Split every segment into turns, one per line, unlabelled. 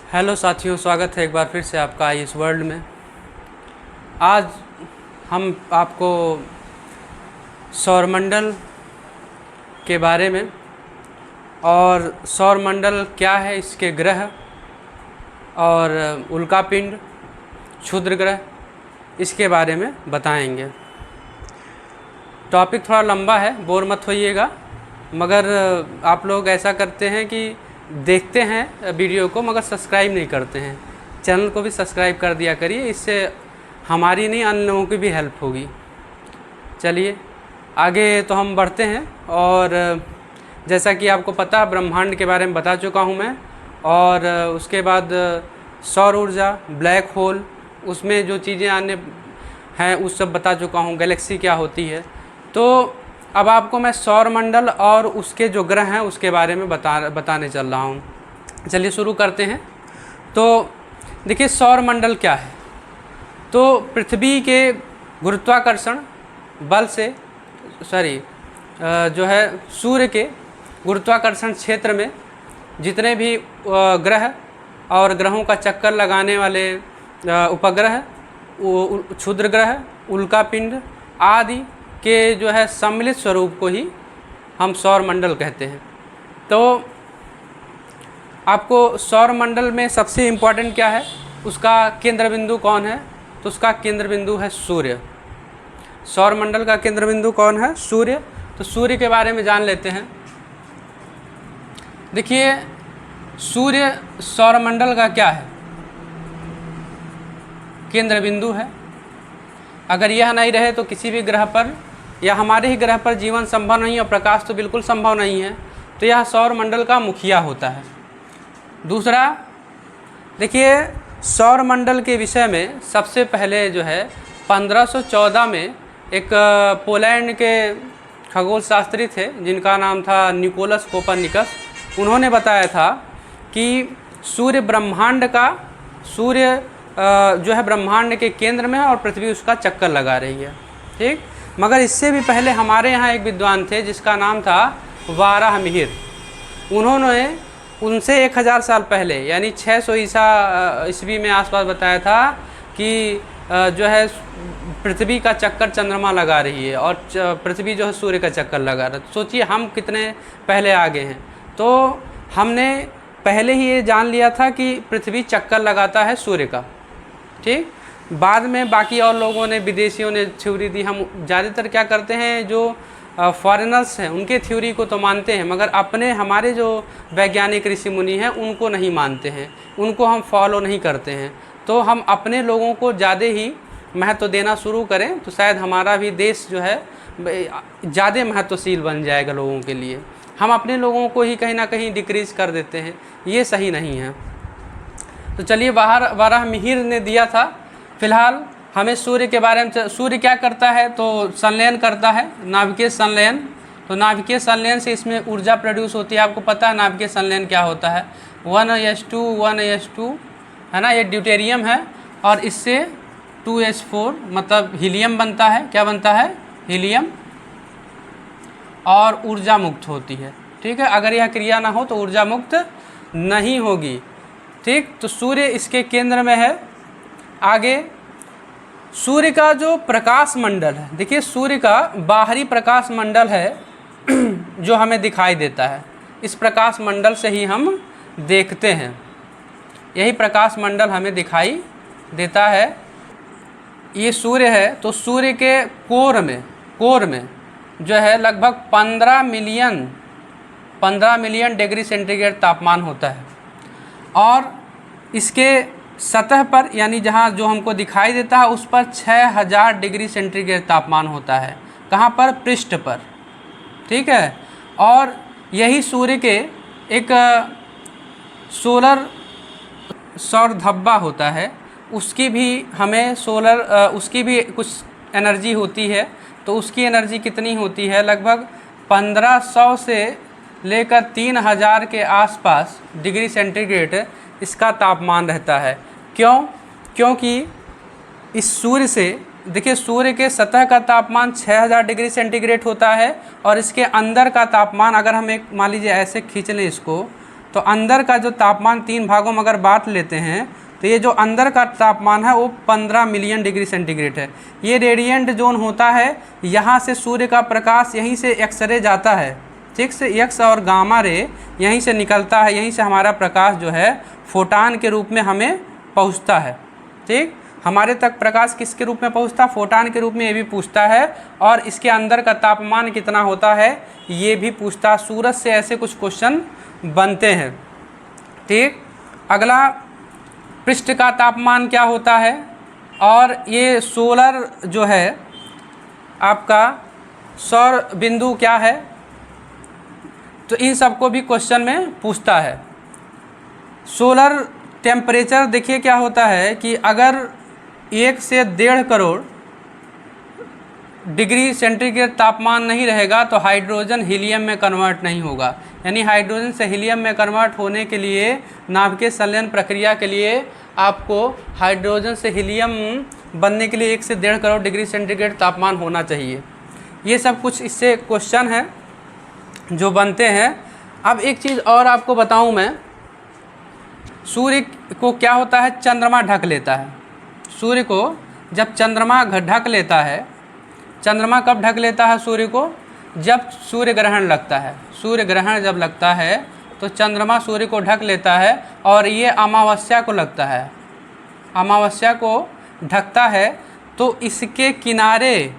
Hello साथियों, स्वागत है एक बार फिर से आपका इस वर्ल्ड में। आज हम आपको सौरमंडल के बारे में और सौरमंडल क्या है, इसके ग्रह और उल्कापिंड, क्षुद्र ग्रह, इसके बारे में बताएंगे। टॉपिक थोड़ा लंबा है, बोर मत होइएगा, मगर आप लोग ऐसा करते हैं कि देखते हैं वीडियो को मगर सब्सक्राइब नहीं करते हैं। चैनल को भी सब्सक्राइब कर दिया करिए, इससे हमारी नहीं अन्य लोगों की भी हेल्प होगी। चलिए आगे तो हम बढ़ते हैं। और जैसा कि आपको पता, ब्रह्मांड के बारे में बता चुका हूं मैं, और उसके बाद सौर ऊर्जा, ब्लैक होल, उसमें जो चीज़ें आने हैं उस सब बता चुका हूं, गैलेक्सी क्या होती है। तो अब आपको मैं सौरमंडल और उसके जो ग्रह हैं उसके बारे में बताने चल रहा हूँ। चलिए शुरू करते हैं। तो देखिए, सौरमंडल क्या है। तो पृथ्वी के गुरुत्वाकर्षण बल से जो है सूर्य के गुरुत्वाकर्षण क्षेत्र में जितने भी ग्रह और ग्रहों का चक्कर लगाने वाले उपग्रह, क्षुद्र ग्रह, उल्कापिंड आदि के जो है सम्मिलित स्वरूप को ही हम सौरमंडल कहते हैं। तो आपको सौरमंडल में सबसे इम्पॉर्टेंट क्या है, उसका केंद्र बिंदु कौन है, तो उसका केंद्र बिंदु है सूर्य। सौरमंडल का केंद्र बिंदु कौन है? सूर्य। तो सूर्य के बारे में जान लेते हैं। देखिए, सूर्य सौरमंडल का क्या है? केंद्र बिंदु है। अगर यह नहीं रहे तो किसी भी ग्रह पर या हमारे ही ग्रह पर जीवन संभव नहीं, और प्रकाश तो बिल्कुल संभव नहीं है। तो यह सौरमंडल का मुखिया होता है। दूसरा, देखिए, सौरमंडल के विषय में सबसे पहले जो है 1514 में एक पोलैंड के खगोल शास्त्री थे जिनका नाम था निकोलस कोपरनिकस। उन्होंने बताया था कि सूर्य जो है ब्रह्मांड के केंद्र में है और पृथ्वी उसका चक्कर लगा रही है। ठीक, मगर इससे भी पहले हमारे यहाँ एक विद्वान थे जिसका नाम था वाराहमिहिर। उन्होंने उनसे 1000 साल पहले यानी 600 ईस्वी में आसपास बताया था कि जो है पृथ्वी का चक्कर चंद्रमा लगा रही है और पृथ्वी जो है सूर्य का चक्कर लगा रहा है। सोचिए हम कितने पहले आगे हैं। तो हमने पहले ही ये जान लिया था कि पृथ्वी चक्कर लगाता है सूर्य का। ठीक, बाद में बाकी और लोगों ने, विदेशियों ने थ्योरी दी। हम ज़्यादातर क्या करते हैं, जो फॉरेनर्स हैं उनके थ्योरी को तो मानते हैं, मगर हमारे जो वैज्ञानिक ऋषि मुनि हैं उनको नहीं मानते हैं, उनको हम फॉलो नहीं करते हैं। तो हम अपने लोगों को ज़्यादा ही महत्व देना शुरू करें तो शायद हमारा भी देश जो है ज़्यादा महत्वशील बन जाएगा लोगों के लिए। हम अपने लोगों को ही कहीं ना कहीं डिक्रीज़ कर देते हैं, ये सही नहीं है। तो चलिए, वाराहमिहिर ने दिया था। फिलहाल हमें सूर्य के बारे में, सूर्य क्या करता है, तो संलयन करता है, नाभिकीय संलयन। तो नाभिकीय संलयन से इसमें ऊर्जा प्रोड्यूस होती है। आपको पता है नाभिकीय संलयन क्या होता है? 1s2 1s2 है ना, ये ड्यूटेरियम है, और इससे 2s4 मतलब हीलियम बनता है। क्या बनता है? हीलियम, और ऊर्जा मुक्त होती है। ठीक है, अगर यह क्रिया ना हो तो ऊर्जा मुक्त नहीं होगी। ठीक, तो सूर्य इसके केंद्र में है। आगे सूर्य का जो प्रकाश मंडल है, देखिए सूर्य का बाहरी प्रकाश मंडल है जो हमें दिखाई देता है। इस प्रकाश मंडल से ही हम देखते हैं, यही प्रकाश मंडल हमें दिखाई देता है। ये सूर्य है, तो सूर्य के कोर में जो है लगभग 15 मिलियन डिग्री सेंटीग्रेड तापमान होता है, और इसके सतह पर यानी जहाँ जो हमको दिखाई देता है उस पर 6000 डिग्री सेंटीग्रेड तापमान होता है। कहाँ पर? पृष्ठ पर। ठीक है, और यही सूर्य के एक सौर धब्बा होता है, उसकी भी कुछ एनर्जी होती है। तो उसकी एनर्जी कितनी होती है? लगभग 1500 से लेकर 3000 के आसपास डिग्री सेंटीग्रेड इसका तापमान रहता है। क्यों? क्योंकि इस सूर्य से, देखिए सूर्य के सतह का तापमान 6000 डिग्री सेंटीग्रेड होता है, और इसके अंदर का तापमान, अगर हम एक मान लीजिए ऐसे खींच लें इसको, तो अंदर का जो तापमान 3 भागों में अगर बांट लेते हैं तो ये जो अंदर का तापमान है वो 15 मिलियन डिग्री सेंटीग्रेड है। ये रेडिएंट जोन होता है, यहाँ से सूर्य का प्रकाश यहीं से एक्सरे जाता है, ठीक से एक्स और गामा रे यहीं से निकलता है, यहीं से हमारा प्रकाश जो है फोटान के रूप में हमें पहुँचता है। ठीक, हमारे तक प्रकाश किसके रूप में पहुँचता है? फोटान के रूप में। ये भी पूछता है। और इसके अंदर का तापमान कितना होता है ये भी पूछता है। सूरज से ऐसे कुछ क्वेश्चन बनते हैं। ठीक, अगला पृष्ठ का तापमान क्या होता है, और ये सोलर जो है आपका सौर बिंदु क्या है, तो इन सबको भी क्वेश्चन में पूछता है। सोलर टेम्परेचर देखिए क्या होता है कि अगर 1 से 1.5 करोड़ डिग्री सेंटीग्रेड तापमान नहीं रहेगा तो हाइड्रोजन हीलियम में कन्वर्ट नहीं होगा। यानी हाइड्रोजन से हीलियम में कन्वर्ट होने के लिए नाभिकीय संलयन प्रक्रिया के लिए आपको हाइड्रोजन से हीलियम बनने के लिए 1 से 1.5 करोड़ डिग्री सेंटीग्रेड तापमान होना चाहिए। ये सब कुछ इससे क्वेश्चन है जो बनते हैं। अब एक चीज़ और आपको बताऊं मैं, सूर्य को क्या होता है, चंद्रमा ढक लेता है। सूर्य को जब चंद्रमा ढक लेता है, चंद्रमा कब ढक लेता है सूर्य को? जब सूर्य ग्रहण लगता है। सूर्य ग्रहण जब लगता है तो चंद्रमा सूर्य को ढक लेता है, और ये अमावस्या को लगता है, अमावस्या को ढकता है। तो इसके किनारे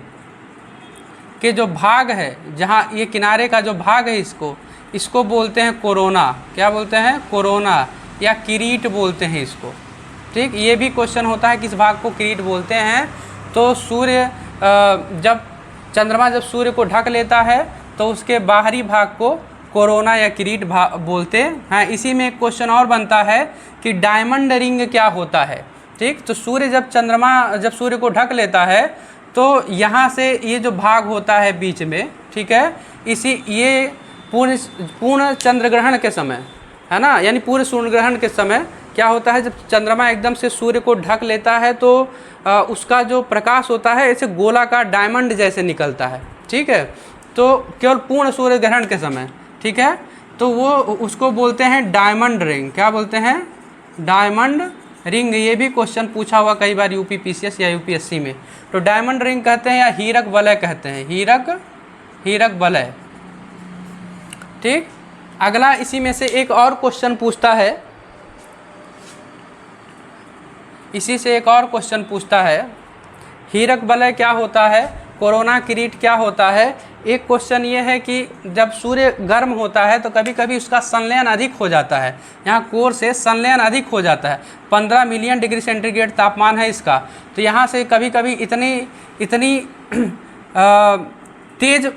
के जो भाग है, जहाँ ये किनारे का जो भाग है, इसको बोलते हैं कोरोना। क्या बोलते हैं? कोरोना, या किरीट बोलते हैं इसको। ठीक, ये भी क्वेश्चन होता है किस भाग को किरीट बोलते हैं। तो सूर्य जब चंद्रमा जब सूर्य को ढक लेता है तो उसके बाहरी भाग को कोरोना या किरीट बोलते हैं। इसी में एक क्वेश्चन और बनता है कि डायमंड रिंग क्या होता है। ठीक, तो सूर्य जब सूर्य को ढक लेता है तो यहाँ से ये जो भाग होता है बीच में, ठीक है, ये पूर्ण चंद्र ग्रहण के समय है ना, यानी पूर्ण सूर्य ग्रहण के समय क्या होता है, जब चंद्रमा एकदम से सूर्य को ढक लेता है तो उसका जो प्रकाश होता है ऐसे गोलाकार डायमंड जैसे निकलता है। ठीक है, तो केवल पूर्ण सूर्य ग्रहण के समय, ठीक है, तो वो उसको बोलते हैं डायमंड रिंग। क्या बोलते हैं? Diamond ring. ये भी क्वेश्चन पूछा हुआ कई बार यूपीपीसीएस या यूपीएससी में। तो डायमंड रिंग कहते हैं या हीरक वलय कहते हैं, हीरक वलय। ठीक, अगला इसी में से एक और क्वेश्चन पूछता है, इसी से एक और क्वेश्चन पूछता है, हीरक वलय क्या होता है, कोरोना किरीट क्या होता है। एक क्वेश्चन ये है कि जब सूर्य गर्म होता है तो कभी कभी उसका संलयन अधिक हो जाता है, यहाँ कोर से संलयन अधिक हो जाता है। 15 मिलियन डिग्री सेंटीग्रेड तापमान है इसका, तो यहाँ से कभी कभी इतनी तेज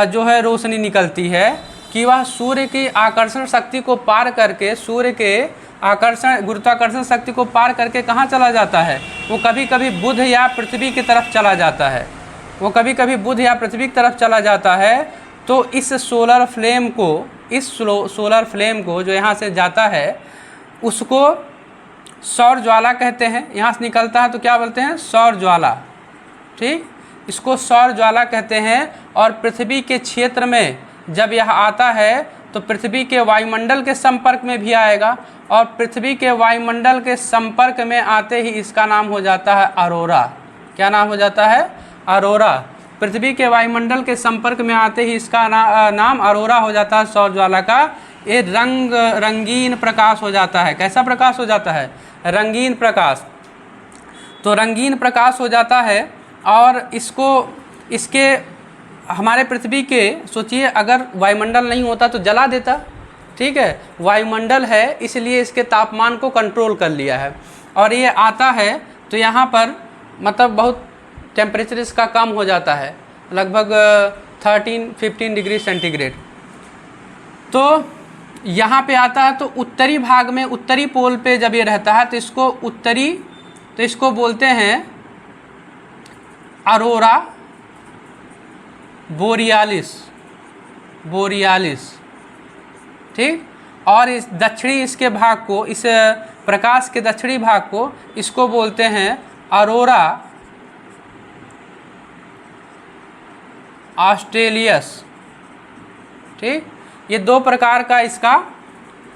जो है रोशनी निकलती है कि वह सूर्य की आकर्षण शक्ति को पार करके, सूर्य के गुरुत्वाकर्षण शक्ति को पार करके कहाँ चला जाता है, वो कभी कभी बुध या पृथ्वी की तरफ चला जाता है, वो कभी कभी बुध या पृथ्वी की तरफ चला जाता है। तो इस सोलर फ्लेम को जो यहाँ से जाता है उसको सौर ज्वाला कहते हैं। यहाँ से निकलता है तो क्या बोलते हैं? सौर ज्वाला। ठीक, इसको सौर ज्वाला कहते हैं। और पृथ्वी के क्षेत्र में जब यह आता है तो पृथ्वी के वायुमंडल के संपर्क में भी आएगा, और पृथ्वी के वायुमंडल के संपर्क में आते ही इसका नाम हो जाता है अरोरा। क्या नाम हो जाता है? अरोरा। पृथ्वी के वायुमंडल के संपर्क में आते ही इसका नाम अरोरा हो जाता है सौर ज्वाला का। ये रंगीन प्रकाश हो जाता है। कैसा प्रकाश हो जाता है? रंगीन प्रकाश। तो रंगीन प्रकाश हो जाता है, और इसके हमारे पृथ्वी के, सोचिए अगर वायुमंडल नहीं होता तो जला देता। ठीक है, वायुमंडल है इसलिए इसके तापमान को कंट्रोल कर लिया है। और ये आता है तो यहाँ पर मतलब बहुत टेम्परेचर इसका कम हो जाता है, लगभग 13-15 डिग्री सेंटीग्रेड। तो यहाँ पे आता है तो उत्तरी भाग में, उत्तरी पोल पे जब ये रहता है तो इसको बोलते हैं अरोरा बोरियालिस। ठीक, और इस दक्षिणी इसके भाग को, इस प्रकाश के दक्षिणी भाग को इसको बोलते हैं अरोरा ऑस्ट्रेलियस। ठीक, ये दो प्रकार का इसका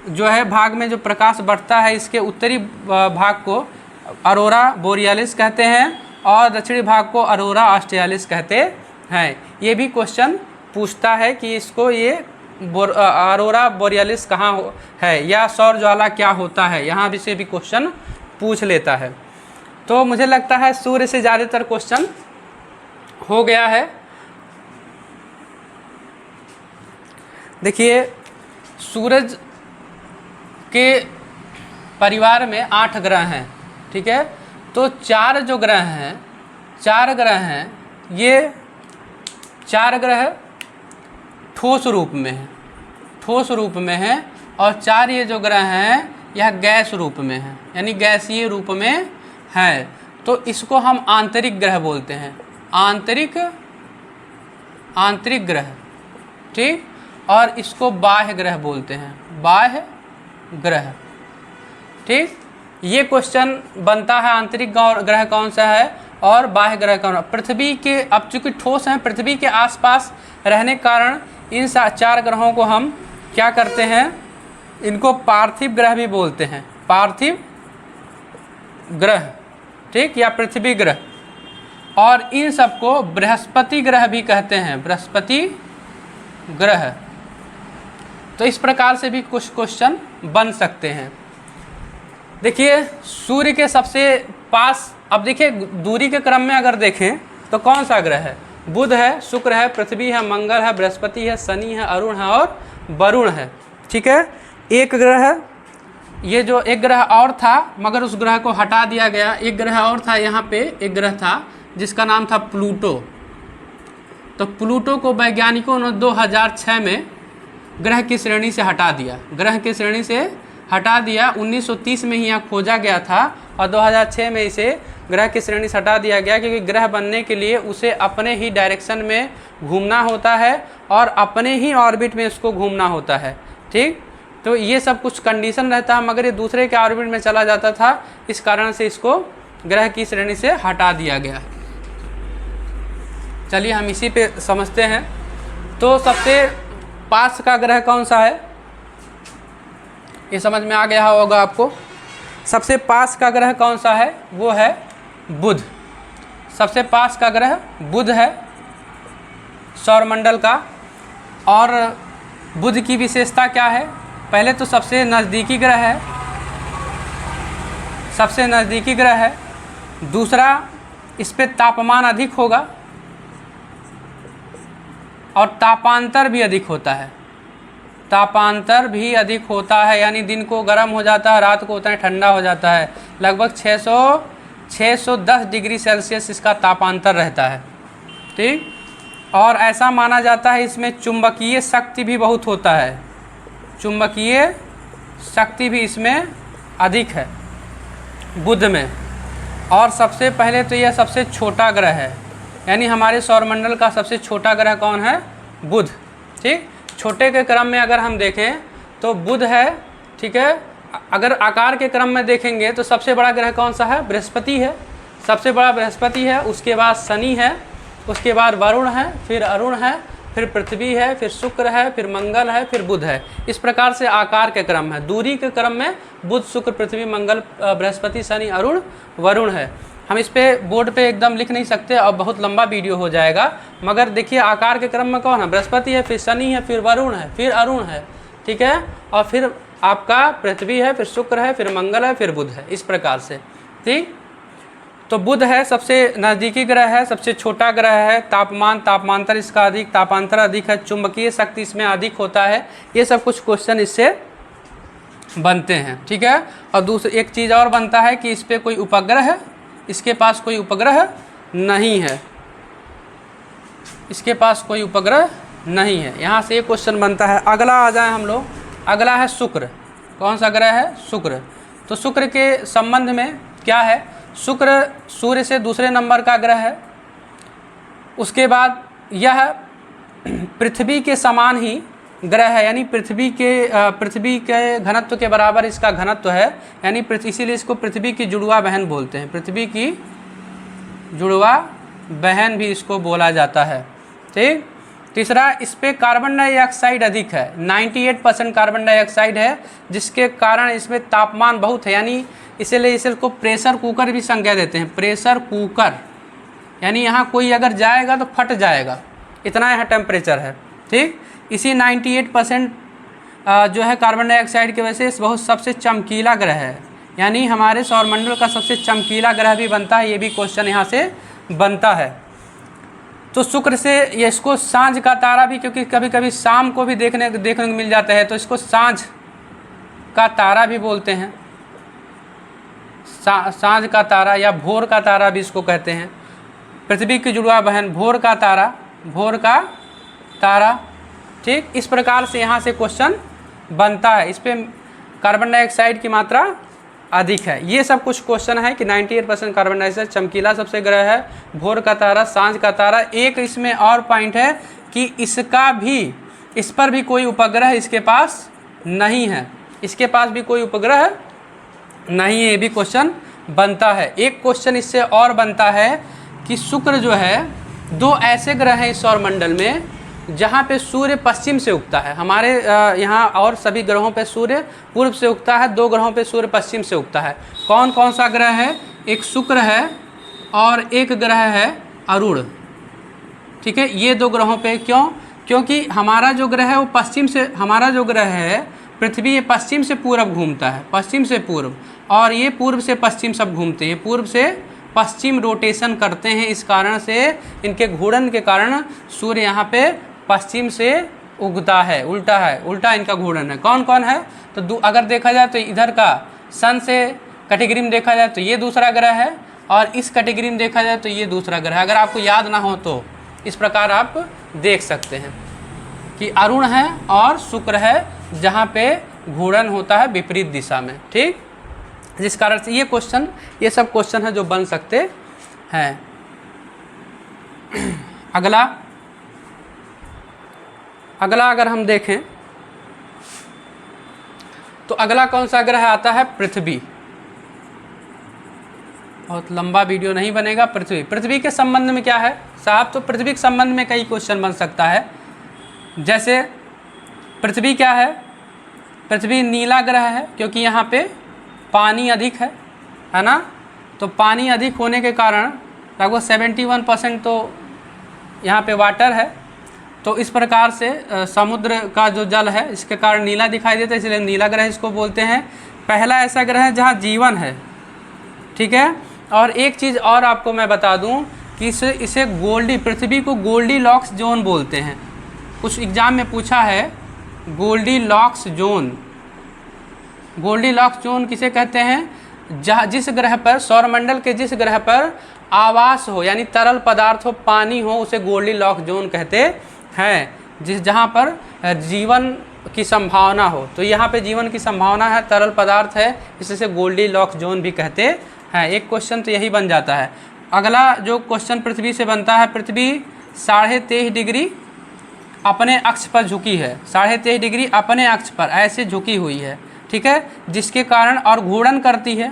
जो है भाग में जो प्रकाश बढ़ता है, इसके उत्तरी भाग को अरोरा बोरियालिस कहते हैं और दक्षिणी भाग को अरोरा ऑस्ट्रियालिस कहते हैं। ये भी क्वेश्चन पूछता है कि इसको ये अरोरा बोरियालिस कहाँ है या सौर ज्वाला क्या होता है, यहाँ भी से भी क्वेश्चन पूछ लेता है। तो मुझे लगता है सूर्य से ज़्यादातर क्वेश्चन हो गया है। देखिए सूरज के परिवार में 8 ग्रह हैं, ठीक है। तो 4 जो ग्रह हैं, 4 ग्रह हैं, ये 4 ग्रह ठोस रूप में है, ठोस रूप में है, और 4 ये जो ग्रह हैं यह गैस रूप में है, यानी गैसीय रूप में है। तो इसको हम आंतरिक ग्रह बोलते हैं, आंतरिक ग्रह, ठीक। और इसको बाह्य ग्रह बोलते हैं, बाह्य ग्रह, ठीक। ये क्वेश्चन बनता है आंतरिक ग्रह कौन सा है और बाह्य ग्रह कौन। पृथ्वी के, अब चूंकि ठोस हैं, पृथ्वी के आसपास रहने के कारण इन 4 ग्रहों को हम क्या करते हैं, इनको पार्थिव ग्रह भी बोलते हैं, पार्थिव ग्रह, ठीक, या पृथ्वी ग्रह। और इन सबको बृहस्पति ग्रह भी कहते हैं, बृहस्पति ग्रह। तो इस प्रकार से भी कुछ क्वेश्चन बन सकते हैं। देखिए सूर्य के सबसे पास, अब देखिए दूरी के क्रम में अगर देखें तो कौन सा ग्रह है, बुध है, शुक्र है, पृथ्वी है, मंगल है, बृहस्पति है, शनि है, अरुण है और वरुण है, ठीक है। एक ग्रह है, ये जो एक ग्रह और था मगर उस ग्रह को हटा दिया गया, एक ग्रह और था यहाँ पे, एक ग्रह था जिसका नाम था प्लूटो। तो प्लूटो को वैज्ञानिकों ने 2006 में ग्रह की श्रेणी से हटा दिया, ग्रह की श्रेणी से हटा दिया। 1930 में ही यहाँ खोजा गया था और 2006 में इसे ग्रह की श्रेणी से हटा दिया गया, क्योंकि ग्रह बनने के लिए उसे अपने ही डायरेक्शन में घूमना होता है और अपने ही ऑर्बिट में उसको घूमना होता है, ठीक। तो ये सब कुछ कंडीशन रहता है, मगर ये दूसरे के ऑर्बिट में चला जाता था, इस कारण से इसको ग्रह की श्रेणी से हटा दिया गया। चलिए हम इसी पे समझते हैं। तो सबसे पास का ग्रह कौन सा है, ये समझ में आ गया होगा आपको। सबसे पास का ग्रह कौन सा है, वो है बुध। सबसे पास का ग्रह बुध है सौरमंडल का। और बुध की विशेषता क्या है, पहले तो सबसे नज़दीकी ग्रह है, सबसे नज़दीकी ग्रह है। दूसरा, इस पे तापमान अधिक होगा और तापांतर भी अधिक होता है, तापांतर भी अधिक होता है, यानी दिन को गर्म हो जाता है, रात को उतना ठंडा हो जाता है। लगभग 610 डिग्री सेल्सियस इसका तापांतर रहता है, ठीक। और ऐसा माना जाता है इसमें चुंबकीय शक्ति भी बहुत होता है, चुंबकीय शक्ति भी इसमें अधिक है बुध में। और सबसे पहले तो यह सबसे छोटा ग्रह है, यानी हमारे सौरमंडल का सबसे छोटा ग्रह कौन है, बुध, ठीक। छोटे के क्रम में अगर हम देखें तो बुध है, ठीक है। अगर आकार के क्रम में देखेंगे तो सबसे बड़ा ग्रह कौन सा है, बृहस्पति है, सबसे बड़ा बृहस्पति है। उसके बाद शनि है, उसके बाद वरुण है, फिर अरुण है, फिर पृथ्वी है, फिर शुक्र है, फिर मंगल है, फिर बुध है। इस प्रकार से आकार के क्रम है। दूरी के क्रम में बुध, शुक्र, पृथ्वी, मंगल, बृहस्पति, शनि, अरुण, वरुण है। हम इस पे बोर्ड पे एकदम लिख नहीं सकते और बहुत लंबा वीडियो हो जाएगा, मगर देखिए आकार के क्रम में कौन है, बृहस्पति है, फिर शनि है, फिर वरुण है, फिर अरुण है, ठीक है। और फिर आपका पृथ्वी है, फिर शुक्र है, फिर मंगल है, फिर बुध है, इस प्रकार से, ठीक। तो बुध है सबसे नज़दीकी ग्रह है, सबसे छोटा ग्रह है। तापांतर इसका अधिक, तापांतर अधिक है, चुंबकीय शक्ति इसमें अधिक होता है। ये सब कुछ क्वेश्चन इससे बनते हैं, ठीक है। और दूसरी एक चीज़ और बनता है कि इस पर कोई उपग्रह है, इसके पास कोई उपग्रह नहीं है, इसके पास कोई उपग्रह नहीं है। यहाँ से एक क्वेश्चन बनता है। अगला आ जाए हम लोग, अगला है शुक्र। कौन सा ग्रह है, शुक्र। तो शुक्र के संबंध में क्या है, शुक्र सूर्य से दूसरे नंबर का ग्रह है। उसके बाद यह पृथ्वी के समान ही ग्रह है, यानी पृथ्वी के घनत्व के बराबर इसका घनत्व है, यानी इसीलिए इसको पृथ्वी की जुड़वा बहन बोलते हैं, पृथ्वी की जुड़वा बहन भी इसको बोला जाता है, ठीक। तीसरा, इस पे कार्बन डाइऑक्साइड अधिक है, 98% कार्बन डाइऑक्साइड है, जिसके कारण इसमें तापमान बहुत है, यानी इसीलिए इसको प्रेशर कुकर भी संज्ञा देते हैं, प्रेशर कुकर, यानी यहाँ कोई अगर जाएगा तो फट जाएगा, इतना यहाँ टेम्परेचर है। ठीक, इसी 98% जो है कार्बन डाइऑक्साइड की वजह से बहुत सबसे चमकीला ग्रह है, यानी हमारे सौरमंडल का सबसे चमकीला ग्रह भी बनता है, ये भी क्वेश्चन यहाँ से बनता है। तो शुक्र से ये इसको सांझ का तारा भी, क्योंकि कभी कभी शाम को भी देखने को मिल जाता है, तो इसको सांझ का तारा भी बोलते हैं, सांझ का तारा या भोर का तारा भी इसको कहते हैं। पृथ्वी की जुड़वा बहन, भोर का तारा, भोर का तारा। ठीक, इस प्रकार से यहाँ से क्वेश्चन बनता है, इस पे कार्बन डाइऑक्साइड की मात्रा अधिक है। ये सब कुछ क्वेश्चन है कि 98% कार्बन डाइऑक्साइड, चमकीला सबसे ग्रह है, भोर का तारा, सांझ का तारा। एक इसमें और पॉइंट है कि इसका भी, इस पर भी कोई उपग्रह इसके पास नहीं है, इसके पास भी कोई उपग्रह नहीं है, ये भी क्वेश्चन बनता है। एक क्वेश्चन इससे और बनता है कि शुक्र जो है, दो ऐसे ग्रह हैं इस सौरमंडल में जहाँ पे सूर्य पश्चिम से उगता है। हमारे यहाँ और सभी ग्रहों पे सूर्य पूर्व से उगता है, दो ग्रहों पे सूर्य पश्चिम से उगता है। कौन कौन सा ग्रह है? एक शुक्र है और एक ग्रह है अरुण। ठीक है, ये दो ग्रहों पे क्यों? क्योंकि हमारा जो ग्रह है वो पश्चिम से, हमारा जो ग्रह है पृथ्वी, ये पश्चिम से पूरब घूमता है, पश्चिम से पूर्व, और ये पूर्व से पश्चिम सब घूमते हैं, पूर्व से पश्चिम रोटेशन करते हैं। इस कारण से इनके घूर्णन के कारण सूर्य यहाँ पे पश्चिम से उगता है, उल्टा है, उल्टा इनका घूर्णन है। कौन कौन है? तो अगर देखा जाए तो इधर का सन से कैटेगरी में देखा जाए तो ये दूसरा ग्रह है, और इस कैटेगरी में देखा जाए तो ये दूसरा ग्रह है। अगर आपको याद ना हो तो इस प्रकार आप देख सकते हैं कि अरुण है और शुक्र है, जहाँ पे घूर्णन होता है विपरीत दिशा में। ठीक, जिस कारण से ये क्वेश्चन, ये सब क्वेश्चन है जो बन सकते हैं। अगला अगर हम देखें तो अगला कौन सा ग्रह आता है? पृथ्वी। बहुत लंबा वीडियो नहीं बनेगा। पृथ्वी के संबंध में क्या है साहब? तो पृथ्वी के संबंध में कई क्वेश्चन बन सकता है। जैसे पृथ्वी क्या है? पृथ्वी नीला ग्रह है, क्योंकि यहाँ पे पानी अधिक है ना? तो पानी अधिक होने के कारण लगभग 71% तो यहाँ पे वाटर है, तो इस प्रकार से समुद्र का जो जल है इसके कारण नीला दिखाई देता है, इसलिए नीला ग्रह इसको बोलते हैं। पहला ऐसा ग्रह है जहाँ जीवन है। ठीक है, और एक चीज़ और आपको मैं बता दूं कि इसे पृथ्वी को गोल्डी लॉक्स जोन बोलते हैं। कुछ एग्जाम में पूछा है goldilocks zone. Goldilocks zone किसे कहते हैं? जहाँ जिस ग्रह पर, सौरमंडल के जिस ग्रह पर आवास हो, यानी तरल पदार्थ हो, पानी हो, उसे गोल्डी लॉक्स जोन कहते हैं। जहाँ पर जीवन की संभावना हो, तो यहाँ पे जीवन की संभावना है, तरल पदार्थ है, इससे गोल्डी लॉक्स जोन भी कहते हैं। एक क्वेश्चन तो यही बन जाता है। अगला जो क्वेश्चन पृथ्वी से बनता है, पृथ्वी 23.5 डिग्री अपने अक्ष पर झुकी है, 23.5 डिग्री अपने अक्ष पर ऐसे झुकी हुई है। ठीक है, जिसके कारण और घूर्णन करती है।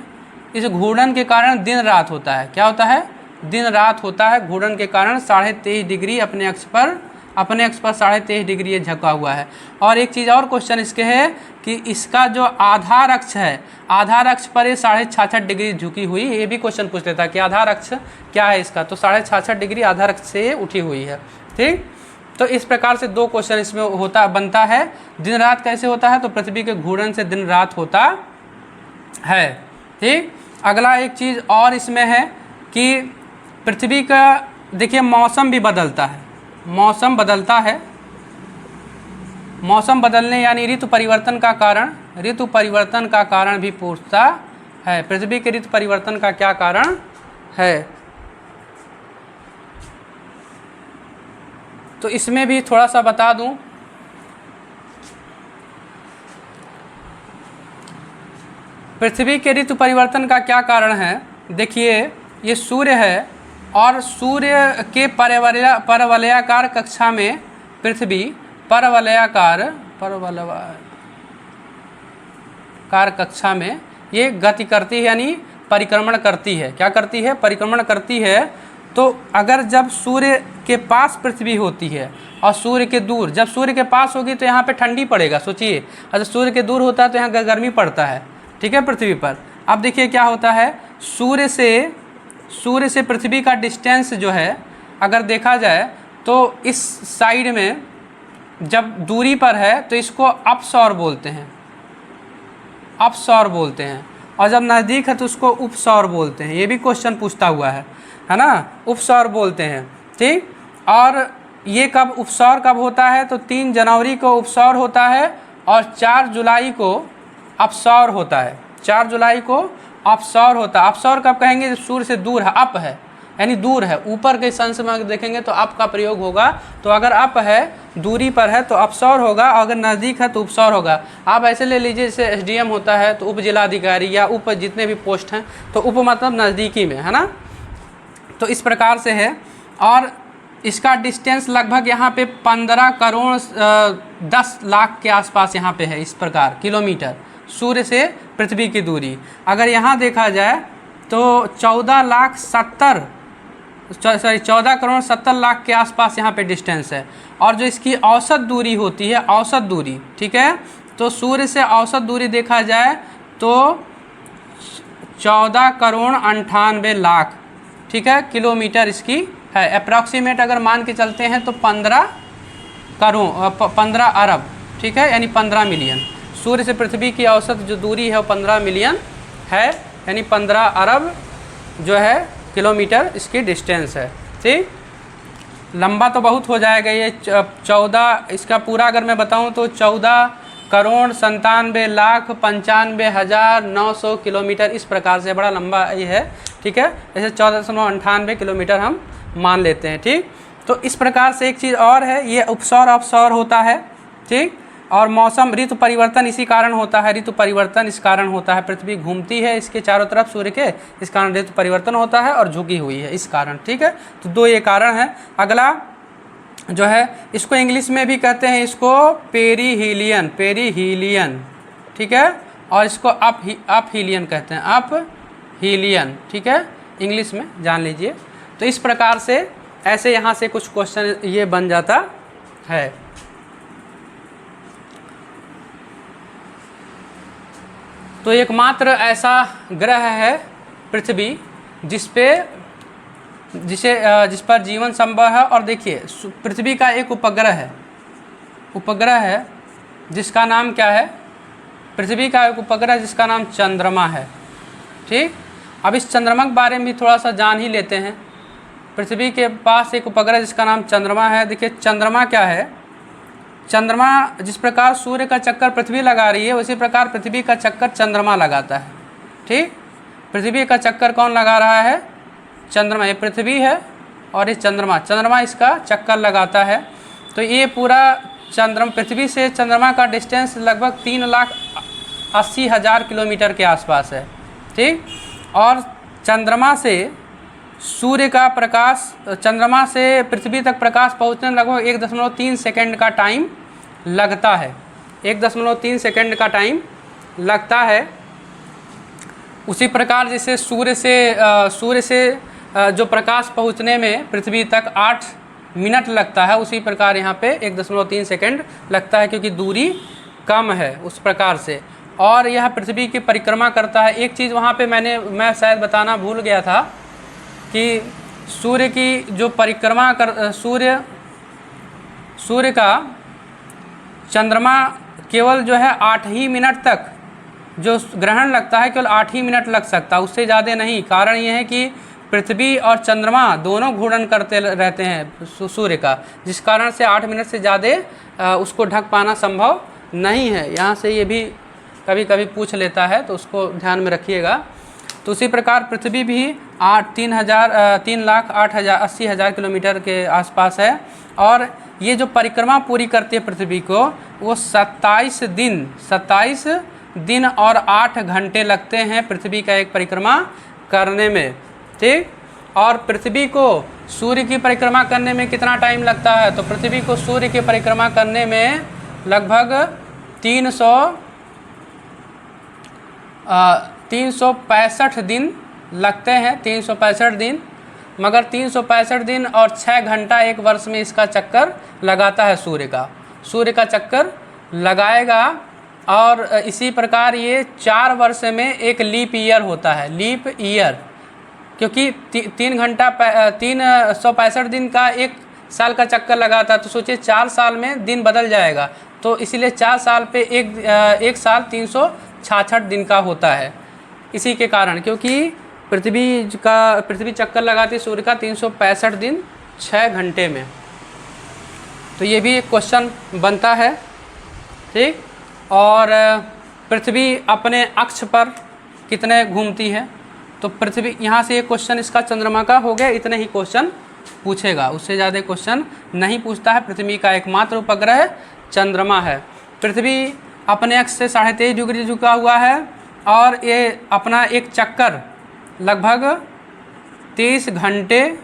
इस घूर्णन के कारण दिन रात होता है। क्या होता है? दिन रात होता है। घूर्णन के कारण 23.5 डिग्री अपने अक्ष पर 23.5 डिग्री ये झुका हुआ है। और एक चीज़ और क्वेश्चन इसके है कि इसका जो आधार अक्ष है, आधार अक्ष पर ये 66.5 डिग्री झुकी हुई। ये भी क्वेश्चन पूछ लेता है कि आधार अक्ष क्या है इसका, तो 66.5 डिग्री आधार अक्ष से ये उठी हुई है। ठीक, तो इस प्रकार से दो क्वेश्चन इसमें बनता है। दिन रात कैसे होता है? तो पृथ्वी के घूर्णन से दिन रात होता है। ठीक, अगला एक चीज़ और इसमें है कि पृथ्वी का देखिए मौसम भी बदलता है, मौसम बदलता है। मौसम बदलने यानी ऋतु परिवर्तन का कारण, ऋतु परिवर्तन का कारण भी पूछता है। पृथ्वी के ऋतु परिवर्तन का क्या कारण है? तो इसमें भी थोड़ा सा बता दूं। पृथ्वी के ऋतु परिवर्तन का क्या कारण है? देखिए ये सूर्य है, और सूर्य के परवलयाकार कक्षा में पृथ्वी परवलयाकार कक्षा में ये गति करती है, यानी परिक्रमण करती है। क्या करती है? परिक्रमण करती है। तो अगर जब सूर्य के पास पृथ्वी होती है और सूर्य के दूर, जब सूर्य के पास होगी तो यहाँ पे ठंडी पड़ेगा, सोचिए, और जब सूर्य के दूर होता है तो यहाँ गर्मी पड़ता है, ठीक है, पृथ्वी पर। अब देखिए क्या होता है, सूर्य से पृथ्वी का डिस्टेंस जो है अगर देखा जाए तो इस साइड में जब दूरी पर है तो इसको अपसौर बोलते हैं, अपसौर बोलते हैं, और जब नज़दीक है तो उसको उपसौर बोलते हैं। ये भी क्वेश्चन पूछता हुआ है ना, उपसौर बोलते हैं, ठीक। और ये कब उपसौर कब होता है, तो 3 जनवरी को उपसौर होता है और 4 जुलाई को अपसौर होता है, 4 जुलाई को अपसौर होता है। अपसौर कब कहेंगे, जब सूर्य से दूर है, अप है, यानी दूर है, ऊपर के सेंस में अगर देखेंगे तो अप का प्रयोग होगा। तो अगर अप है, दूरी पर है तो अपसौर होगा, अगर नज़दीक है तो उपसौर होगा। आप ऐसे ले लीजिए, जैसे एसडीएम होता है तो उप जिलाधिकारी या उप जितने भी पोस्ट हैं, तो उप मतलब नज़दीकी में, है ना। तो इस प्रकार से है, और इसका डिस्टेंस लगभग यहाँ पे 15 करोड़ 10 लाख के आसपास यहाँ पे है, इस प्रकार किलोमीटर सूर्य से पृथ्वी की दूरी। अगर यहाँ देखा जाए तो 14 करोड़ 70 लाख के आसपास यहाँ पे डिस्टेंस है। और जो इसकी औसत दूरी होती है, औसत दूरी, ठीक है, तो सूर्य से औसत दूरी देखा जाए तो 14 करोड़ 98 लाख, ठीक है, किलोमीटर इसकी है। अप्रॉक्सीमेट अगर मान के चलते हैं तो 15 अरब, ठीक है, यानी 15 मिलियन। सूर्य से पृथ्वी की औसत जो दूरी है वो 15 मिलियन है, यानी 15 अरब जो है किलोमीटर इसकी डिस्टेंस है, ठीक। लंबा तो बहुत हो जाएगा ये, 14, इसका पूरा अगर मैं बताऊं तो 14 करोड़ 97 लाख 95,900 किलोमीटर, इस प्रकार से बड़ा लंबा ये है, ठीक है। ऐसे 14.98 किलोमीटर हम मान लेते हैं, ठीक। तो इस प्रकार से एक चीज़ और है, ये उपसौर अपसौर होता है, ठीक। और मौसम ऋतु परिवर्तन इसी कारण होता है, ऋतु परिवर्तन इस कारण होता है, पृथ्वी घूमती है इसके चारों तरफ सूर्य के, इस कारण ऋतु परिवर्तन होता है, और झुकी हुई है इस कारण, ठीक है। तो 2 ये कारण है। अगला जो है, इसको इंग्लिश में भी कहते हैं, इसको पेरीहीलियन, ठीक है, और इसको अपहीलियन कहते हैं, अपहीलियन, ठीक है, इंग्लिश में जान लीजिए। तो इस प्रकार से ऐसे यहाँ से कुछ क्वेश्चन ये बन जाता है। तो एकमात्र ऐसा ग्रह है पृथ्वी जिस पर जीवन संभव है। और देखिए, पृथ्वी का एक उपग्रह है जिसका नाम क्या है, पृथ्वी का एक उपग्रह जिसका नाम चंद्रमा है, ठीक। अब इस चंद्रमा के बारे में भी थोड़ा सा जान ही लेते हैं। पृथ्वी के पास एक उपग्रह जिसका नाम चंद्रमा है। देखिए चंद्रमा क्या है, चंद्रमा जिस प्रकार सूर्य का चक्कर पृथ्वी लगा रही है, उसी प्रकार पृथ्वी का चक्कर चंद्रमा लगाता है, ठीक। पृथ्वी का चक्कर कौन लगा रहा है, चंद्रमा। ये पृथ्वी है और ये चंद्रमा इसका चक्कर लगाता है। तो ये पूरा पृथ्वी से चंद्रमा का डिस्टेंस लगभग 3,80,000 किलोमीटर के आसपास है, ठीक। और चंद्रमा से सूर्य का प्रकाश, चंद्रमा से पृथ्वी तक प्रकाश पहुंचने लगभग 1.3 सेकंड का टाइम लगता है, 1.3 सेकंड का टाइम लगता है। उसी प्रकार जैसे सूर्य से जो प्रकाश पहुंचने में पृथ्वी तक 8 मिनट लगता है, उसी प्रकार यहाँ पे 1.3 सेकंड लगता है, क्योंकि दूरी कम है उस प्रकार से। और यह पृथ्वी की परिक्रमा करता है। एक चीज़ वहाँ पे मैं शायद बताना भूल गया था कि सूर्य की जो परिक्रमा कर सूर्य का चंद्रमा केवल जो है 8 ही मिनट तक जो ग्रहण लगता है, केवल 8 ही मिनट लग सकता है, उससे ज़्यादा नहीं। कारण यह है कि पृथ्वी और चंद्रमा दोनों घूर्णन करते रहते हैं सूर्य का, जिस कारण से 8 मिनट से ज़्यादा उसको ढक पाना संभव नहीं है। यहाँ से ये भी कभी कभी पूछ लेता है, तो उसको ध्यान में रखिएगा। तो उसी प्रकार पृथ्वी भी 3,80,000 किलोमीटर के आसपास है। और ये जो परिक्रमा पूरी करती है पृथ्वी को, वो 27 दिन और 8 घंटे लगते हैं पृथ्वी का एक परिक्रमा करने में, ठीक। और पृथ्वी को सूर्य की परिक्रमा करने में कितना टाइम लगता है, तो पृथ्वी को सूर्य की परिक्रमा करने में लगभग 365 दिन लगते हैं, 365 दिन। मगर 365 दिन और 6 घंटा एक वर्ष में इसका चक्कर लगाता है सूर्य का चक्कर लगाएगा। और इसी प्रकार ये 4 वर्ष में एक लीप ईयर होता है, लीप ईयर, क्योंकि 365 दिन का एक साल का चक्कर लगाता है, तो सोचिए 4 साल में दिन बदल जाएगा, तो इसीलिए 4 साल पे एक साल 366 दिन का होता है। इसी के कारण, क्योंकि पृथ्वी चक्कर लगाती है सूर्य का 365 दिन 6 घंटे में। तो ये भी एक क्वेश्चन बनता है, ठीक। और पृथ्वी अपने अक्ष पर कितने घूमती है, तो पृथ्वी, यहाँ से एक क्वेश्चन इसका चंद्रमा का हो गया, इतने ही क्वेश्चन पूछेगा, उससे ज़्यादा क्वेश्चन नहीं पूछता है। पृथ्वी का एकमात्र उपग्रह चंद्रमा है। पृथ्वी अपने अक्ष से 23.5 डिग्री झुका हुआ है और ये अपना एक चक्कर लगभग 23 घंटे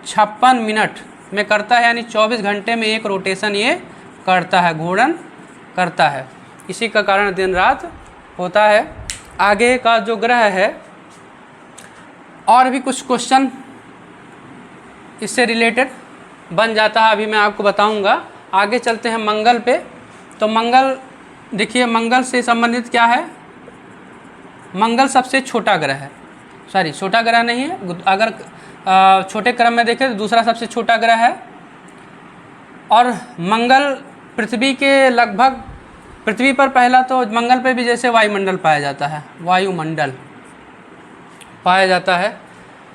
56 मिनट में करता है, यानी 24 घंटे में एक रोटेशन ये करता है, घूर्णन करता है। इसी का कारण दिन रात होता है। आगे का जो ग्रह है, और भी कुछ क्वेश्चन इससे रिलेटेड बन जाता है, अभी मैं आपको बताऊंगा। आगे चलते हैं मंगल पे। तो मंगल, देखिए मंगल से संबंधित क्या है, मंगल सबसे छोटा ग्रह है, सॉरी छोटा ग्रह नहीं है, अगर छोटे क्रम में देखें तो दूसरा सबसे छोटा ग्रह है। और मंगल पृथ्वी के लगभग, पृथ्वी पर पहला तो मंगल पे भी जैसे वायुमंडल पाया जाता है, वायुमंडल पाया जाता है।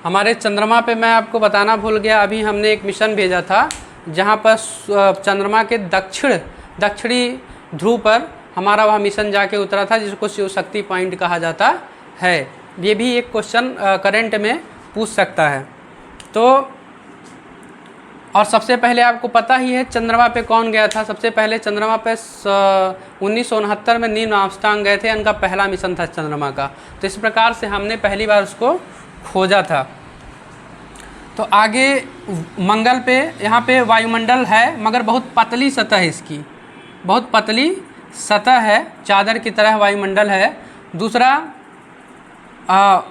हमारे चंद्रमा पे मैं आपको बताना भूल गया, अभी हमने एक मिशन भेजा था जहाँ पर चंद्रमा के दक्षिणी ध्रुव पर हमारा वह मिशन जाके उतरा था, जिसको शिव शक्ति पॉइंट कहा जाता है। ये भी एक क्वेश्चन करंट में पूछ सकता है। तो और सबसे पहले आपको पता ही है चंद्रमा पे कौन गया था। सबसे पहले चंद्रमा पे 1969 में नील आर्मस्ट्रांग गए थे, उनका पहला मिशन था चंद्रमा का। तो इस प्रकार से हमने पहली बार उसको खोजा था। तो आगे मंगल पे, यहाँ पे वायुमंडल है मगर बहुत पतली सतह है इसकी, बहुत पतली सतह है, चादर की तरह वायुमंडल है। दूसरा,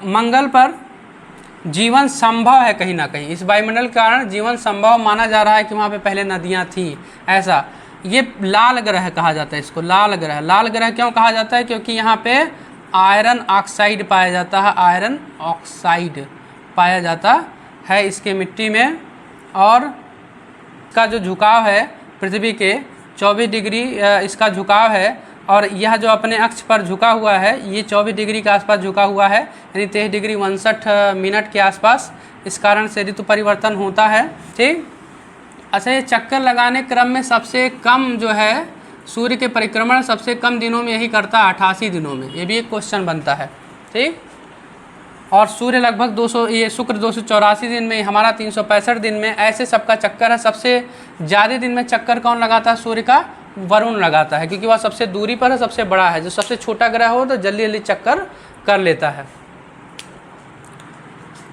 मंगल पर जीवन संभव है कहीं ना कहीं, इस वायुमंडल के कारण जीवन संभव माना जा रहा है कि वहाँ पे पहले नदियाँ थी, ऐसा। ये लाल ग्रह कहा जाता है इसको, लाल ग्रह। लाल ग्रह क्यों कहा जाता है, क्योंकि यहाँ पे आयरन ऑक्साइड पाया जाता है, आयरन ऑक्साइड पाया जाता है इसके मिट्टी में। और इसका जो झुकाव है पृथ्वी के 24 डिग्री इसका झुकाव है, और यह जो अपने अक्ष पर झुका हुआ है ये 24 डिग्री के आसपास झुका हुआ है, यानी 23 डिग्री 59 मिनट के आसपास। इस कारण से ऋतु परिवर्तन होता है, ठीक। अच्छा, ये चक्कर लगाने क्रम में सबसे कम जो है सूर्य के परिक्रमण सबसे कम दिनों में यही करता है, 88 दिनों में। ये भी एक क्वेश्चन बनता है, ठीक। और सूर्य लगभग 200, ये शुक्र 284 दिन में, हमारा 365 दिन में, ऐसे सबका चक्कर है। सबसे ज़्यादा दिन में चक्कर कौन लगाता है सूर्य का, वरुण लगाता है, क्योंकि वह सबसे दूरी पर है, सबसे बड़ा है। जो सबसे छोटा ग्रह हो तो जल्दी जल्दी चक्कर कर लेता है।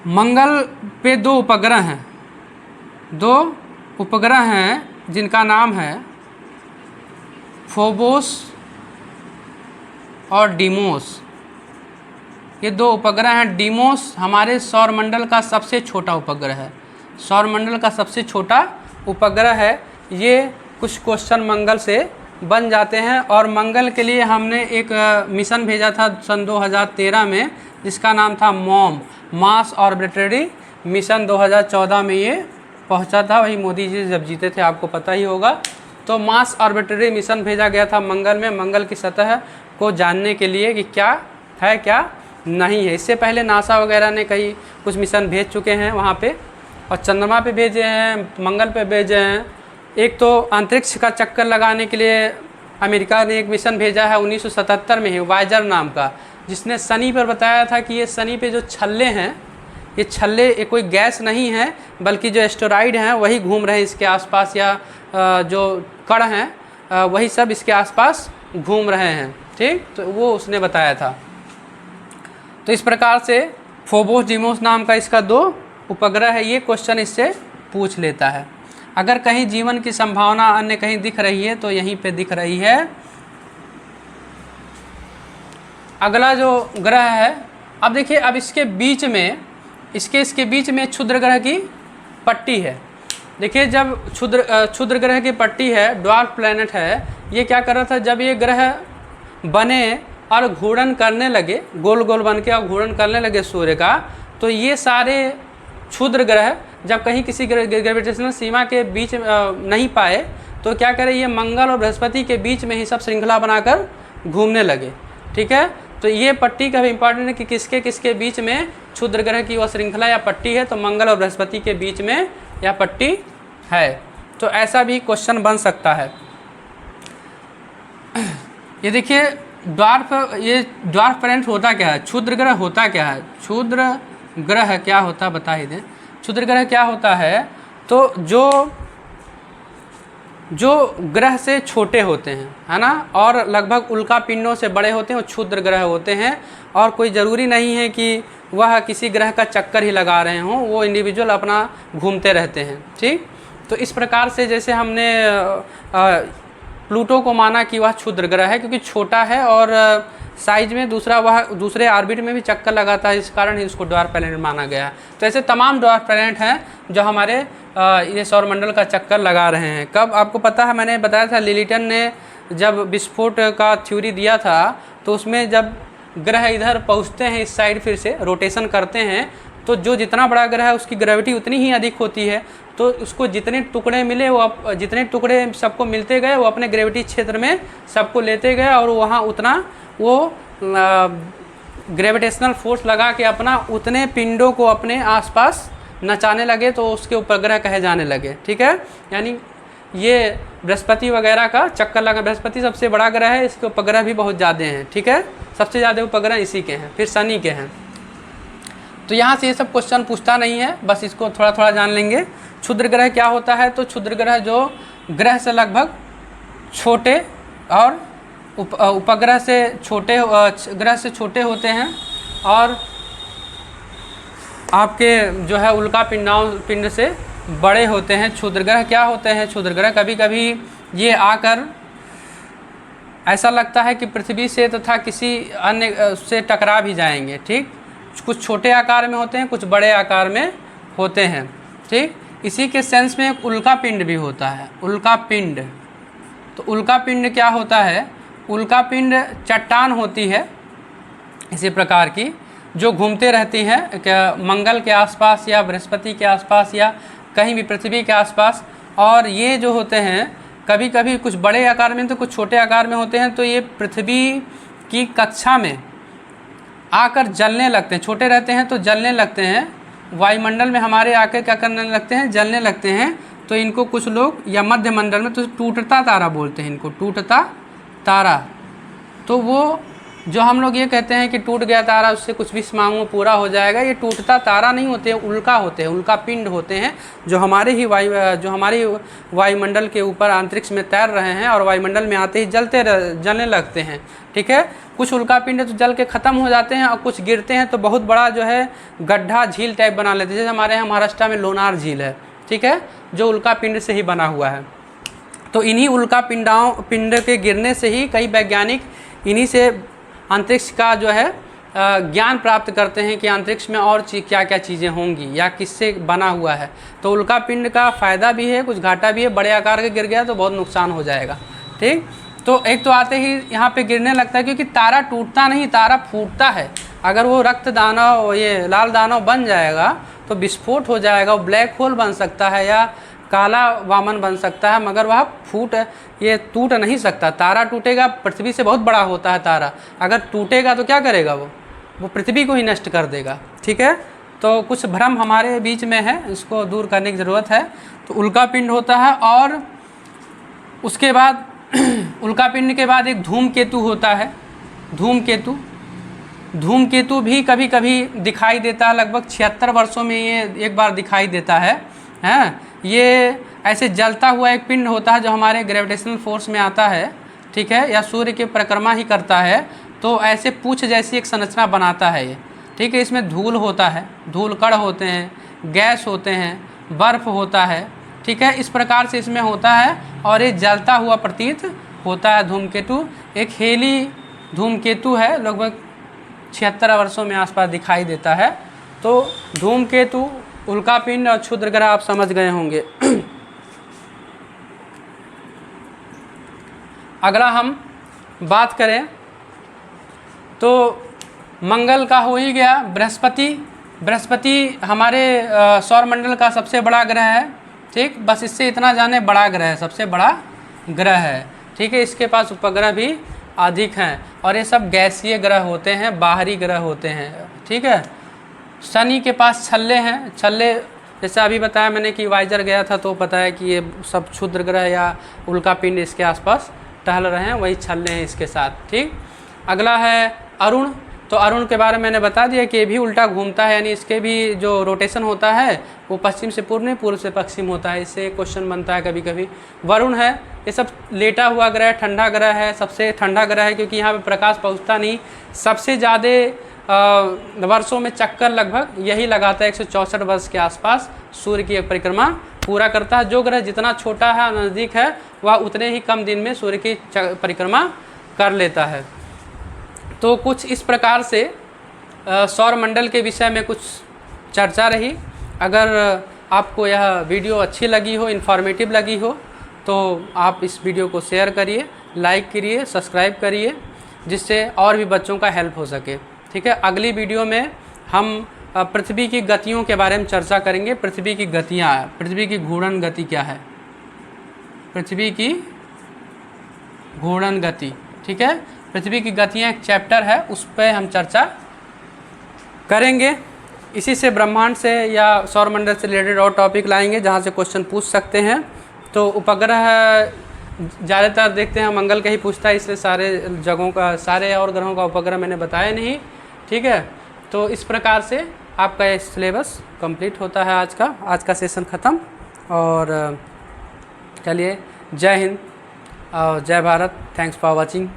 मंगल पे 2 उपग्रह हैं, 2 उपग्रह हैं जिनका नाम है फोबोस और डीमोस। ये 2 उपग्रह हैं। डीमोस हमारे सौरमंडल का सबसे छोटा उपग्रह है, सौरमंडल का सबसे छोटा उपग्रह है। ये कुछ क्वेश्चन मंगल से बन जाते हैं। और मंगल के लिए हमने एक मिशन भेजा था सन 2013 में, जिसका नाम था मॉम, मार्स ऑर्बिटरी मिशन। 2014 में ये पहुंचा था, वही मोदी जी जब जीते थे, आपको पता ही होगा। तो मार्स ऑर्बिटरी मिशन भेजा गया था मंगल में, मंगल की सतह को जानने के लिए कि क्या है क्या नहीं है। इससे पहले नासा वगैरह ने कई कुछ मिशन भेज चुके हैं वहाँ पे, और चंद्रमा पे भेजे हैं, मंगल पे भेजे हैं। एक तो अंतरिक्ष का चक्कर लगाने के लिए अमेरिका ने एक मिशन भेजा है 1977 में ही, वायेजर नाम का, जिसने शनि पर बताया था कि ये शनि पे जो छल्ले हैं, ये छल्ले ये कोई गैस नहीं है, बल्कि जो एस्टेरॉइड हैं वही घूम रहे हैं इसके आसपास, या जो कण हैं वही सब इसके आसपास घूम रहे हैं, ठीक। तो वो उसने बताया था। तो इस प्रकार से फोबोस डीमोस नाम का इसका 2 उपग्रह है। ये क्वेश्चन इससे पूछ लेता है। अगर कहीं जीवन की संभावना अन्य कहीं दिख रही है तो यहीं पे दिख रही है। अगला जो ग्रह है, अब देखिए, अब इसके बीच में इसके बीच में क्षुद्र ग्रह की पट्टी है। देखिए जब क्षुद्र ग्रह की पट्टी है, ड्वार्फ प्लैनेट है, ये क्या कर रहा था, जब ये ग्रह बने और घूर्णन करने लगे, गोल गोल बन के और घूर्णन करने लगे सूर्य का, तो ये सारे क्षुद्र ग्रह जब कहीं किसी ग्रेविटेशनल सीमा के बीच नहीं पाए तो क्या करें, ये मंगल और बृहस्पति के बीच में ही सब श्रृंखला बनाकर घूमने लगे। ठीक है, तो ये पट्टी का भी इम्पॉर्टेंट है कि किसके किसके बीच में क्षुद्र ग्रह की वह श्रृंखला या पट्टी है, तो मंगल और बृहस्पति के बीच में यह पट्टी है। तो ऐसा भी क्वेश्चन बन सकता है। ये देखिए ड्वार्फ प्लैनेट होता क्या है, क्षुद्र ग्रह होता क्या है, क्षुद्र ग्रह क्या होता है बता ही दें। क्षुद्र ग्रह क्या होता है, तो जो ग्रह से छोटे होते हैं, है ना, और लगभग उल्का पिंडों से बड़े होते हैं, वो क्षुद्र ग्रह होते हैं। और कोई ज़रूरी नहीं है कि वह किसी ग्रह का चक्कर ही लगा रहे हों, वो इंडिविजुअल अपना घूमते रहते हैं। ठीक, तो इस प्रकार से जैसे हमने प्लूटो को माना कि वह क्षुद्र ग्रह है क्योंकि छोटा है और साइज में वह दूसरे ऑर्बिट में भी चक्कर लगाता है, इस कारण ही उसको ड्वार्फ प्लैनेट माना गया। तो ऐसे तमाम ड्वार्फ प्लैनेट हैं जो हमारे ये सौरमंडल का चक्कर लगा रहे हैं। कब आपको पता है, मैंने बताया था लिलिटन ने जब विस्फोट का थ्योरी दिया था तो उसमें जब ग्रह इधर पहुंचते हैं इस साइड, फिर से रोटेशन करते हैं, तो जो जितना बड़ा ग्रह है उसकी ग्रेविटी उतनी ही अधिक होती है, तो उसको जितने टुकड़े मिले वो जितने टुकड़े सबको मिलते गए वो अपने ग्रेविटी क्षेत्र में सबको लेते गए और वहाँ उतना वो ग्रेविटेशनल फोर्स लगा के अपना उतने पिंडों को अपने आसपास नचाने लगे, तो उसके उपग्रह कहे जाने लगे। ठीक है, यानी ये बृहस्पति वगैरह का चक्कर लगा। बृहस्पति सबसे बड़ा ग्रह है, इसके उपग्रह भी बहुत ज़्यादा हैं। ठीक है, सबसे ज़्यादा उपग्रह इसी के हैं, फिर शनि के हैं। तो यहाँ से ये सब क्वेश्चन पूछता नहीं है, बस इसको थोड़ा थोड़ा जान लेंगे। क्षुद्र ग्रह क्या होता है, तो क्षुद्र ग्रह जो ग्रह से लगभग छोटे और उपग्रह से छोटे ग्रह से छोटे होते हैं और आपके जो है उल्का पिंड से बड़े होते हैं। क्षुद्र ग्रह क्या होते हैं, क्षुद्र ग्रह कभी कभी ये आकर ऐसा लगता है कि पृथ्वी से तथा किसी अन्य से टकरा भी जाएंगे। ठीक, कुछ छोटे आकार में होते हैं, कुछ बड़े आकार में होते हैं। ठीक, इसी के सेंस में एक उल्का पिंड भी होता है, उल्का पिंड। तो उल्का पिंड क्या होता है, उल्का पिंड चट्टान होती है इसी प्रकार की जो घूमते रहती हैं क्या मंगल के आसपास या बृहस्पति के आसपास या कहीं भी पृथ्वी के आसपास। और ये जो होते हैं कभी कभी कुछ बड़े आकार में तो कुछ छोटे आकार में होते हैं, तो ये पृथ्वी की कक्षा में आकर जलने लगते हैं। छोटे रहते हैं तो जलने लगते हैं, वायुमंडल में हमारे आकर क्या करने लगते हैं, जलने लगते हैं। तो इनको कुछ लोग या मध्य मंडल में तो टूटता तारा बोलते हैं, इनको टूटता तारा। तो वो जो हम लोग ये कहते हैं कि टूट गया तारा, उससे कुछ भी मांगो पूरा हो जाएगा, ये टूटता तारा नहीं होते हैं, उल्का होते हैं, उल्का पिंड होते हैं जो हमारे वायुमंडल के ऊपर अंतरिक्ष में तैर रहे हैं और वायुमंडल में आते ही जलने लगते हैं। ठीक है, कुछ उल्का पिंड तो जल के ख़त्म हो जाते हैं और कुछ गिरते हैं तो बहुत बड़ा जो है गड्ढा झील टाइप बना लेते हैं, जैसे हमारे यहाँ महाराष्ट्र में लोनार झील है। ठीक है, जो उल्का पिंड से ही बना हुआ है। तो इन्हीं उल्का पिंड के गिरने से ही कई वैज्ञानिक इन्हीं से अंतरिक्ष का जो है ज्ञान प्राप्त करते हैं कि अंतरिक्ष में और क्या क्या चीज़ें होंगी या किससे बना हुआ है। तो उल्का पिंड का फ़ायदा भी है, कुछ घाटा भी है। बड़े आकार का गिर गया तो बहुत नुकसान हो जाएगा। ठीक, तो एक तो आते ही यहाँ पे गिरने लगता है क्योंकि तारा टूटता नहीं, तारा फूटता है। अगर वो रक्त दानव ये लाल दानव बन जाएगा तो विस्फोट हो जाएगा, वो ब्लैक होल बन सकता है या काला वामन बन सकता है, मगर वह ये टूट नहीं सकता। तारा टूटेगा, पृथ्वी से बहुत बड़ा होता है तारा, अगर टूटेगा तो क्या करेगा, वो पृथ्वी को ही नष्ट कर देगा। ठीक है, तो कुछ भ्रम हमारे बीच में है, इसको दूर करने की ज़रूरत है। तो उल्का पिंड होता है और उसके बाद उल्का पिंड के बाद एक धूमकेतु होता है। धूमकेतु भी कभी कभी दिखाई देता है, लगभग 76 वर्षों में ये एक बार दिखाई देता है। ये ऐसे जलता हुआ एक पिंड होता है जो हमारे ग्रेविटेशनल फोर्स में आता है। ठीक है, या सूर्य के परिक्रमा ही करता है, तो ऐसे पूँछ जैसी एक संरचना बनाता है ये। ठीक है, इसमें धूल होता है, धूल कण होते हैं, गैस होते हैं, बर्फ़ होता है। ठीक है, इस प्रकार से इसमें होता है और ये जलता हुआ प्रतीत होता है। धूमकेतु एक हेली धूमकेतु है, लगभग 76 वर्षों में आसपास दिखाई देता है। तो धूमकेतु, उल्कापिंड और क्षुद्र ग्रह आप समझ गए होंगे। अगला हम बात करें तो मंगल का हो ही गया। बृहस्पति हमारे सौरमंडल का सबसे बड़ा ग्रह है, ठीक। बस इससे इतना जाने, बड़ा ग्रह है, सबसे बड़ा ग्रह है, ठीक है। इसके पास उपग्रह भी अधिक हैं और ये सब गैसीय ग्रह होते हैं, बाहरी ग्रह होते हैं, ठीक है। शनि के पास छल्ले हैं। छल्ले जैसे अभी बताया मैंने कि वाइजर गया था तो पता है कि ये सब क्षुद्र ग्रह या उल्कापिंड इसके आसपास टहल रहे हैं, वही छल्ले हैं इसके साथ, ठीक। अगला है अरुण। तो अरुण के बारे में मैंने बता दिया कि ये भी उल्टा घूमता है, यानी इसके भी जो रोटेशन होता है वो पश्चिम से पूर्व नहीं, पूर्व से पश्चिम होता है। इससे क्वेश्चन बनता है कभी कभी। वरुण है, ये सब लेटा हुआ ग्रह, ठंडा ग्रह है, सबसे ठंडा ग्रह है क्योंकि यहाँ पे प्रकाश पहुँचता नहीं। सबसे ज़्यादा वर्षों में चक्कर लगभग यही लगाता है, 164 वर्ष के आसपास सूर्य की एक परिक्रमा पूरा करता है। जो ग्रह जितना छोटा है, नज़दीक है, वह उतने ही कम दिन में सूर्य की परिक्रमा कर लेता है। तो कुछ इस प्रकार से सौरमंडल के विषय में कुछ चर्चा रही। अगर आपको यह वीडियो अच्छी लगी हो, इन्फॉर्मेटिव लगी हो, तो आप इस वीडियो को शेयर करिए, लाइक करिए, सब्सक्राइब करिए, जिससे और भी बच्चों का हेल्प हो सके, ठीक है। अगली वीडियो में हम पृथ्वी की गतियों के बारे में चर्चा करेंगे। पृथ्वी की गतियाँ, पृथ्वी की घूर्णन गति क्या है, पृथ्वी की घूर्णन गति, ठीक है। पृथ्वी की गतियाँ एक चैप्टर है, उस पर हम चर्चा करेंगे। इसी से ब्रह्मांड से या सौरमंडल से रिलेटेड और टॉपिक लाएंगे जहाँ से क्वेश्चन पूछ सकते हैं। तो उपग्रह ज़्यादातर देखते हैं मंगल का ही पूछता है, इसलिए सारे जगहों का, सारे और ग्रहों का उपग्रह मैंने बताया नहीं, ठीक है। तो इस प्रकार से आपका ये सिलेबस कंप्लीट होता है। आज का सेशन ख़त्म। और चलिए, जय हिंद और जय भारत। Thanks for watching.